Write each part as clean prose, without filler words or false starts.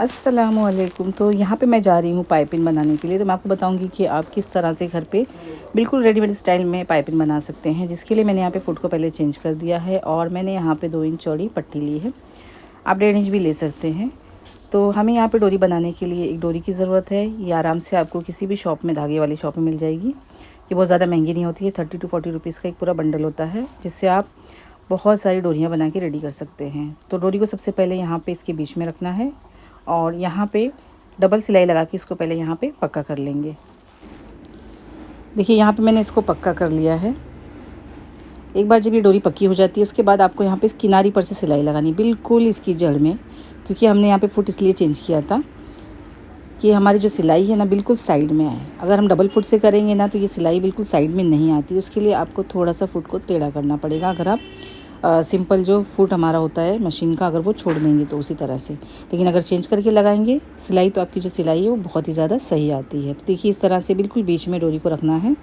अस्सलामुअलैकुम। तो यहाँ पे मैं जा रही हूँ पाइपिंग बनाने के लिए। तो मैं आपको बताऊँगी कि आप किस तरह से घर पे बिल्कुल रेडीमेड स्टाइल में पाइपिंग बना सकते हैं। जिसके लिए मैंने यहाँ पे फुट को पहले चेंज कर दिया है और मैंने यहाँ पे 2 इंच चौड़ी पट्टी ली है। आप 1.5 इंच भी ले सकते हैं। तो हमें यहाँ पे डोरी बनाने के लिए एक डोरी की ज़रूरत है। ये आराम से आपको किसी भी शॉप में, धागे वाली शॉप में मिल जाएगी। ये बहुत ज़्यादा महंगी नहीं होती है। 30 to 40 रुपीज़ का एक पूरा बंडल होता है, जिससे आप बहुत सारी डोरियाँ बना के रेडी कर सकते हैं। तो डोरी को सबसे पहले यहाँ पे इसके बीच में रखना है और यहाँ पे डबल सिलाई लगा के इसको पहले यहाँ पे पक्का कर लेंगे। देखिए यहाँ पे मैंने इसको पक्का कर लिया है। एक बार जब ये डोरी पक्की हो जाती है, उसके बाद आपको यहाँ पे इस किनारी पर से सिलाई लगानी, बिल्कुल इसकी जड़ में, क्योंकि हमने यहाँ पे फुट इसलिए चेंज किया था कि हमारी जो सिलाई है ना बिल्कुल साइड में आए। अगर हम डबल फुट से करेंगे ना तो ये सिलाई बिल्कुल साइड में नहीं आती। उसके लिए आपको थोड़ा सा फुट को टेढ़ा करना पड़ेगा। अगर आप सिंपल जो फुट हमारा होता है मशीन का, अगर वो छोड़ देंगे तो उसी तरह से, लेकिन अगर चेंज करके लगाएंगे सिलाई तो आपकी जो सिलाई है वो बहुत ही ज़्यादा सही आती है। तो देखिए इस तरह से बिल्कुल बीच में डोरी को रखना है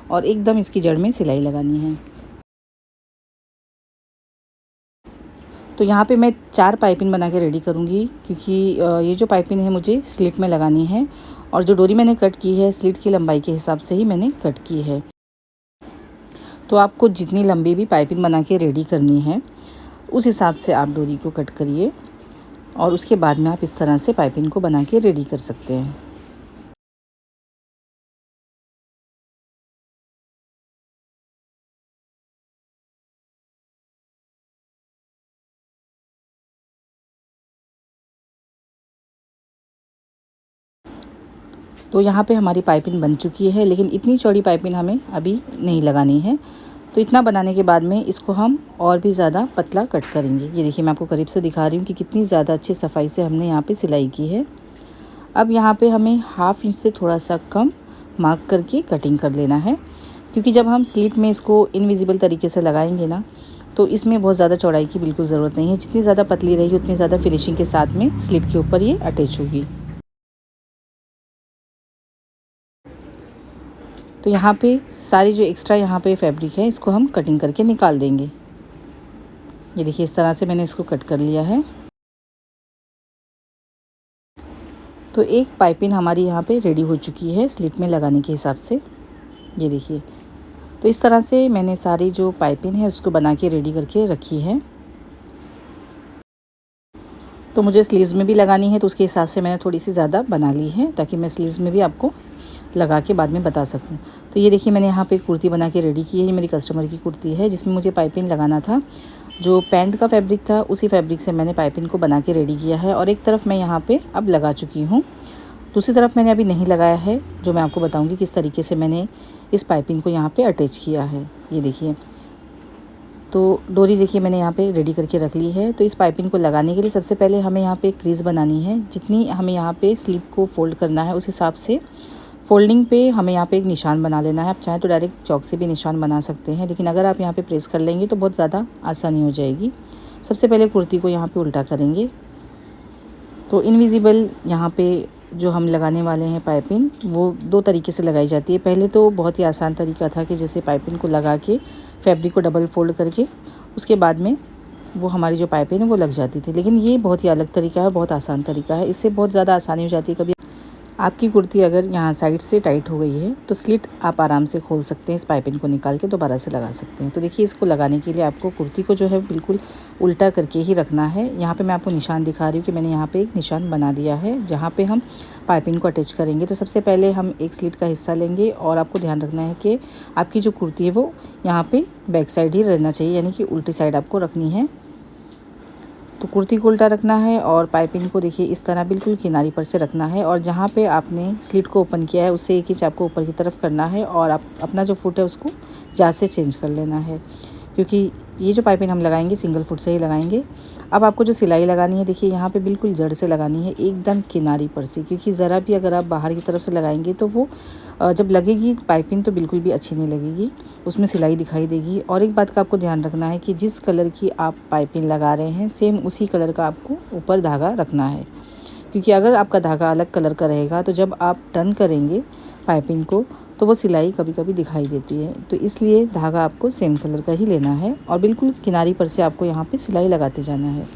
और एकदम इसकी जड़ में सिलाई लगानी है। तो यहाँ पे मैं 4 पाइपिंग बना के रेडी करूँगी, क्योंकि ये जो पाइपिंग है मुझे स्लिट में लगानी है और जो डोरी मैंने कट की है स्लिट की लंबाई के हिसाब से ही मैंने कट की है। तो आपको जितनी लंबी भी पाइपिंग बना के रेडी करनी है उस हिसाब से आप डोरी को कट करिए और उसके बाद में आप इस तरह से पाइपिंग को बना के रेडी कर सकते हैं। तो यहाँ पे हमारी पाइपिंग बन चुकी है, लेकिन इतनी चौड़ी पाइपिंग हमें अभी नहीं लगानी है। तो इतना बनाने के बाद में इसको हम और भी ज़्यादा पतला कट करेंगे। ये देखिए मैं आपको करीब से दिखा रही हूँ कि कितनी ज़्यादा अच्छी सफाई से हमने यहाँ पे सिलाई की है। अब यहाँ पे हमें 1/2 इंच से थोड़ा सा कम मार्क करके कटिंग कर लेना है, क्योंकि जब हम स्लिट में इसको इनविजिबल तरीके से लगाएंगे ना तो इसमें बहुत ज़्यादा चौड़ाई की बिल्कुल ज़रूरत नहीं है। जितनी ज़्यादा पतली रहेगी उतनी ज़्यादा फिनिशिंग के साथ में स्लिट के ऊपर ये अटैच होगी। तो यहाँ पे सारी जो एक्स्ट्रा यहाँ पे फैब्रिक है इसको हम कटिंग करके निकाल देंगे। ये देखिए इस तरह से मैंने इसको कट कर लिया है। तो एक पाइपिंग हमारी यहाँ पे रेडी हो चुकी है स्लिट में लगाने के हिसाब से। ये देखिए, तो इस तरह से मैंने सारी जो पाइपिंग है उसको बना के रेडी करके रखी है। तो मुझे स्लीव्स में भी लगानी है तो उसके हिसाब से मैंने थोड़ी सी ज़्यादा बना ली है, ताकि मैं स्लीव्स में भी आपको लगा के बाद में बता सकूं। तो ये देखिए मैंने यहाँ पे कुर्ती बना के रेडी की है। ये मेरी कस्टमर की कुर्ती है जिसमें मुझे पाइपिंग लगाना था। जो पैंट का फैब्रिक था उसी फैब्रिक से मैंने पाइपिंग को बना के रेडी किया है और एक तरफ मैं यहाँ पे अब लगा चुकी हूँ, दूसरी तरफ मैंने अभी नहीं लगाया है, जो मैं आपको बताऊँगी किस तरीके से मैंने इस पाइपिंग को यहाँ पर अटैच किया है। ये देखिए, तो डोरी देखिए मैंने यहाँ पे रेडी करके रख ली है। तो इस पाइपिंग को लगाने के लिए सबसे पहले हमें यहाँ पे क्रीज़ बनानी है। जितनी हमें यहाँ पे स्लीव को फोल्ड करना है उस हिसाब से फोल्डिंग पे हमें यहाँ पे एक निशान बना लेना है। आप चाहें तो डायरेक्ट चॉक से भी निशान बना सकते हैं, लेकिन अगर आप यहाँ पे प्रेस कर लेंगे तो बहुत ज़्यादा आसानी हो जाएगी। सबसे पहले कुर्ती को यहाँ पे उल्टा करेंगे। तो इनविजिबल यहाँ पे जो हम लगाने वाले हैं पाइपिंग, वो 2 तरीके से लगाई जाती है। पहले तो बहुत ही आसान तरीका था कि जैसे पाइपिंग को लगा के फैब्रिक को डबल फोल्ड करके उसके बाद में वो हमारी जो पाइपिंग है वो लग जाती थी, लेकिन ये बहुत ही अलग तरीका है, बहुत आसान तरीका है। इससे बहुत ज़्यादा आसानी हो जाती है। कभी आपकी कुर्ती अगर यहाँ साइड से टाइट हो गई है तो स्लिट आप आराम से खोल सकते हैं, इस पाइपिंग को निकाल के दोबारा से लगा सकते हैं। तो देखिए इसको लगाने के लिए आपको कुर्ती को जो है बिल्कुल उल्टा करके ही रखना है। यहाँ पे मैं आपको निशान दिखा रही हूँ कि मैंने यहाँ पे एक निशान बना दिया है जहाँ पे हम पाइपिंग को अटैच करेंगे। तो सबसे पहले हम एक स्लिट का हिस्सा लेंगे और आपको ध्यान रखना है कि आपकी जो कुर्ती है वो यहाँ पे बैक साइड ही रहना चाहिए, यानी कि उल्टी साइड आपको रखनी है। तो कुर्ती को उल्टा रखना है और पाइपिंग को देखिए इस तरह बिल्कुल किनारी पर से रखना है और जहाँ पे आपने स्लिट को ओपन किया है उससे 1 इंच आपको ऊपर की तरफ करना है और आप अपना जो फुट है उसको यहाँ से चेंज कर लेना है, क्योंकि ये जो पाइपिंग हम लगाएंगे सिंगल फुट से ही लगाएंगे। अब आपको जो सिलाई लगानी है देखिए यहाँ पे बिल्कुल जड़ से लगानी है, एकदम किनारी पर से, क्योंकि ज़रा भी अगर आप बाहर की तरफ से लगाएंगे तो वो जब लगेगी पाइपिंग तो बिल्कुल भी अच्छी नहीं लगेगी, उसमें सिलाई दिखाई देगी। और एक बात का आपको ध्यान रखना है कि जिस कलर की आप पाइपिंग लगा रहे हैं सेम उसी कलर का आपको ऊपर धागा रखना है, क्योंकि अगर आपका धागा अलग कलर का रहेगा तो जब आप टर्न करेंगे पाइपिंग को तो वो सिलाई कभी कभी दिखाई देती है। तो इसलिए धागा आपको सेम कलर का ही लेना है और बिल्कुल किनारी पर से आपको यहाँ पे सिलाई लगाते जाना है।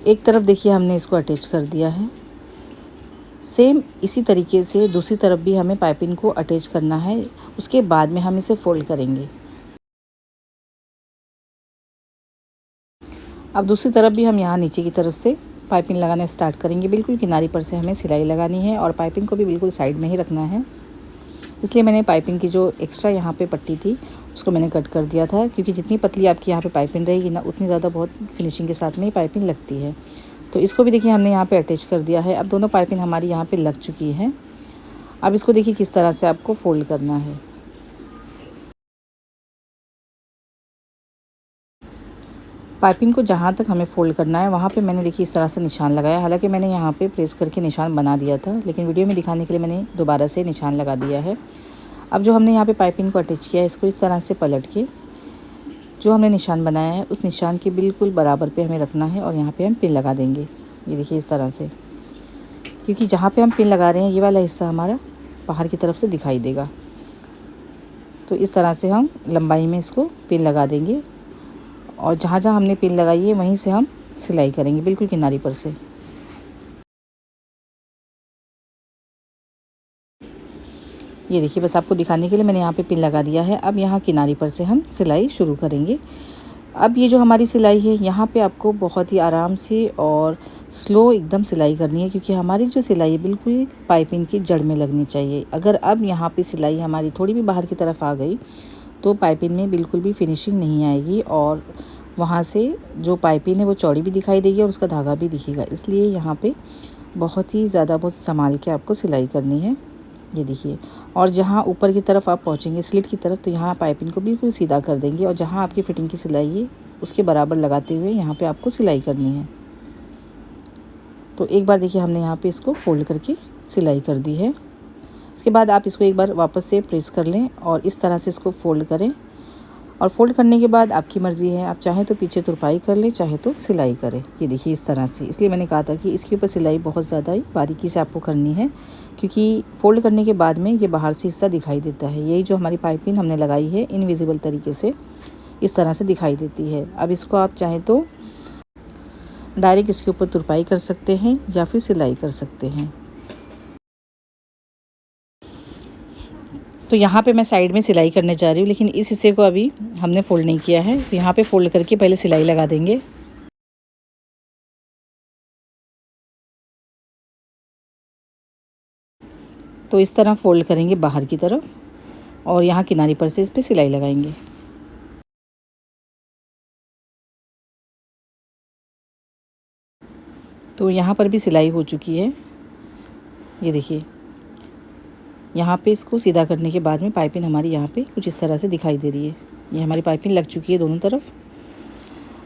एक तरफ देखिए हमने इसको अटैच कर दिया है। सेम इसी तरीके से दूसरी तरफ भी हमें पाइपिंग को अटैच करना है। उसके बाद में हम इसे फोल्ड करेंगे। अब दूसरी तरफ भी हम यहाँ नीचे की तरफ से पाइपिंग लगाना स्टार्ट करेंगे। बिल्कुल किनारी पर से हमें सिलाई लगानी है और पाइपिंग को भी बिल्कुल साइड में ही रखना है। इसलिए मैंने पाइपिंग की जो एक्स्ट्रा यहाँ पे पट्टी थी उसको मैंने कट कर दिया था, क्योंकि जितनी पतली आपकी यहाँ पे पाइपिंग रहेगी ना, उतनी ज़्यादा बहुत फिनिशिंग के साथ में ही पाइपिंग लगती है। तो इसको भी देखिए हमने यहाँ पे अटैच कर दिया है। अब दोनों पाइपिंग हमारी यहाँ पे लग चुकी है। अब इसको देखिए किस तरह से आपको फोल्ड करना है। पाइपिंग को जहाँ तक हमें फ़ोल्ड करना है वहाँ पे मैंने देखिए इस तरह से निशान लगाया। हालांकि मैंने यहाँ पे प्रेस करके निशान बना दिया था, लेकिन वीडियो में दिखाने के लिए मैंने दोबारा से निशान लगा दिया है। अब जो हमने यहाँ पे पाइपिंग को अटैच किया है, इसको इस तरह से पलट के जो हमने निशान बनाया है उस निशान के बिल्कुल बराबर पे हमें रखना है और यहाँ पे हम पिन लगा देंगे। ये देखिए इस तरह से, क्योंकि जहाँ पे हम पिन लगा रहे हैं ये वाला हिस्सा हमारा बाहर की तरफ से दिखाई देगा। तो इस तरह से हम लंबाई में इसको पिन लगा देंगे और जहाँ जहाँ हमने पिन लगाई है वहीं से हम सिलाई करेंगे, बिल्कुल किनारी पर से। ये देखिए बस आपको दिखाने के लिए मैंने यहाँ पे पिन लगा दिया है। अब यहाँ किनारी पर से हम सिलाई शुरू करेंगे। अब ये जो हमारी सिलाई है यहाँ पे आपको बहुत ही आराम से और स्लो एकदम सिलाई करनी है, क्योंकि हमारी जो सिलाई है बिल्कुल पाइपिंग की जड़ में लगनी चाहिए। अगर अब यहाँ पे सिलाई हमारी थोड़ी भी बाहर की तरफ आ गई तो पाइपिंग में बिल्कुल भी फिनिशिंग नहीं आएगी और वहाँ से जो पाइपिंग है वो चौड़ी भी दिखाई देगी और उसका धागा भी दिखेगा। इसलिए यहाँ पे बहुत ही ज़्यादा बहुत संभाल के आपको सिलाई करनी है। ये देखिए, और जहाँ ऊपर की तरफ आप पहुँचेंगे स्लिट की तरफ, तो यहाँ पाइपिंग को बिल्कुल सीधा कर देंगे और जहाँ आपकी फ़िटिंग की सिलाई है उसके बराबर लगाते हुए यहाँ पे आपको सिलाई करनी है। तो एक बार देखिए हमने यहाँ पे इसको फोल्ड करके सिलाई कर दी है। इसके बाद आप इसको एक बार वापस से प्रेस कर लें और इस तरह से इसको फोल्ड करें। और फोल्ड करने के बाद आपकी मर्ज़ी है, आप चाहें तो पीछे तुरपाई कर लें, चाहे तो सिलाई करें। ये देखिए इस तरह से। इसलिए मैंने कहा था कि इसके ऊपर सिलाई बहुत ज़्यादा ही बारीकी से आपको करनी है, क्योंकि फ़ोल्ड करने के बाद में ये बाहर से हिस्सा दिखाई देता है। यही जो हमारी पाइपिंग हमने लगाई है इनविजिबल तरीके से इस तरह से दिखाई देती है। अब इसको आप चाहें तो डायरेक्ट इसके ऊपर तुरपाई कर सकते हैं या फिर सिलाई कर सकते हैं। तो यहाँ पे मैं साइड में सिलाई करने जा रही हूँ, लेकिन इस हिस्से को अभी हमने फ़ोल्ड नहीं किया है। तो यहाँ पे फ़ोल्ड करके पहले सिलाई लगा देंगे। तो इस तरह फ़ोल्ड करेंगे बाहर की तरफ और यहाँ किनारी पर से इस पर सिलाई लगाएंगे। तो यहाँ पर भी सिलाई हो चुकी है। ये देखिए, यहाँ पे इसको सीधा करने के बाद में पाइपिंग हमारी यहाँ पे कुछ इस तरह से दिखाई दे रही है। ये हमारी पाइपिंग लग चुकी है दोनों तरफ।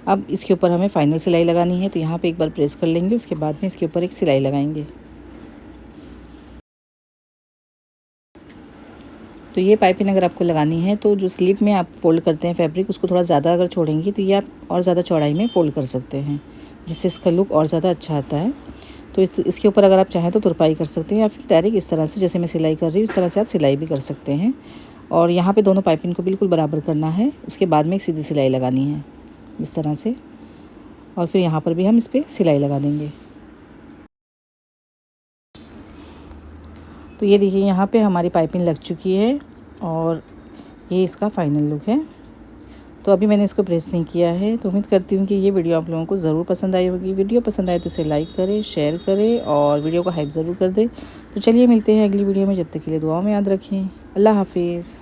अब इसके ऊपर हमें फाइनल सिलाई लगानी है। तो यहाँ पे एक बार प्रेस कर लेंगे, उसके बाद में इसके ऊपर एक सिलाई लगाएंगे। तो ये पाइपिंग अगर आपको लगानी है तो जो स्लीव में आप फ़ोल्ड करते हैं फैब्रिक, उसको थोड़ा ज़्यादा अगर छोड़ेंगी तो ये आप और ज़्यादा चौड़ाई में फ़ोल्ड कर सकते हैं, जिससे इसका लुक और ज़्यादा अच्छा आता है। तो इसके ऊपर अगर आप चाहें तो तुरपाई कर सकते हैं या फिर डायरेक्ट इस तरह से जैसे मैं सिलाई कर रही हूँ इस तरह से आप सिलाई भी कर सकते हैं। और यहाँ पे दोनों पाइपिंग को बिल्कुल बराबर करना है। उसके बाद में एक सीधी सिलाई लगानी है इस तरह से, और फिर यहाँ पर भी हम इस पर सिलाई लगा देंगे। तो ये देखिए यहाँ पे हमारी पाइपिंग लग चुकी है और ये इसका फाइनल लुक है। तो अभी मैंने इसको प्रेस नहीं किया है। तो उम्मीद करती हूँ कि ये वीडियो आप लोगों को ज़रूर पसंद आई होगी। वीडियो पसंद आए तो इसे लाइक करें, शेयर करें और वीडियो को हाइप ज़रूर कर दें। तो चलिए मिलते हैं अगली वीडियो में। जब तक के लिए दुआओं में याद रखें। अल्लाह हाफिज़।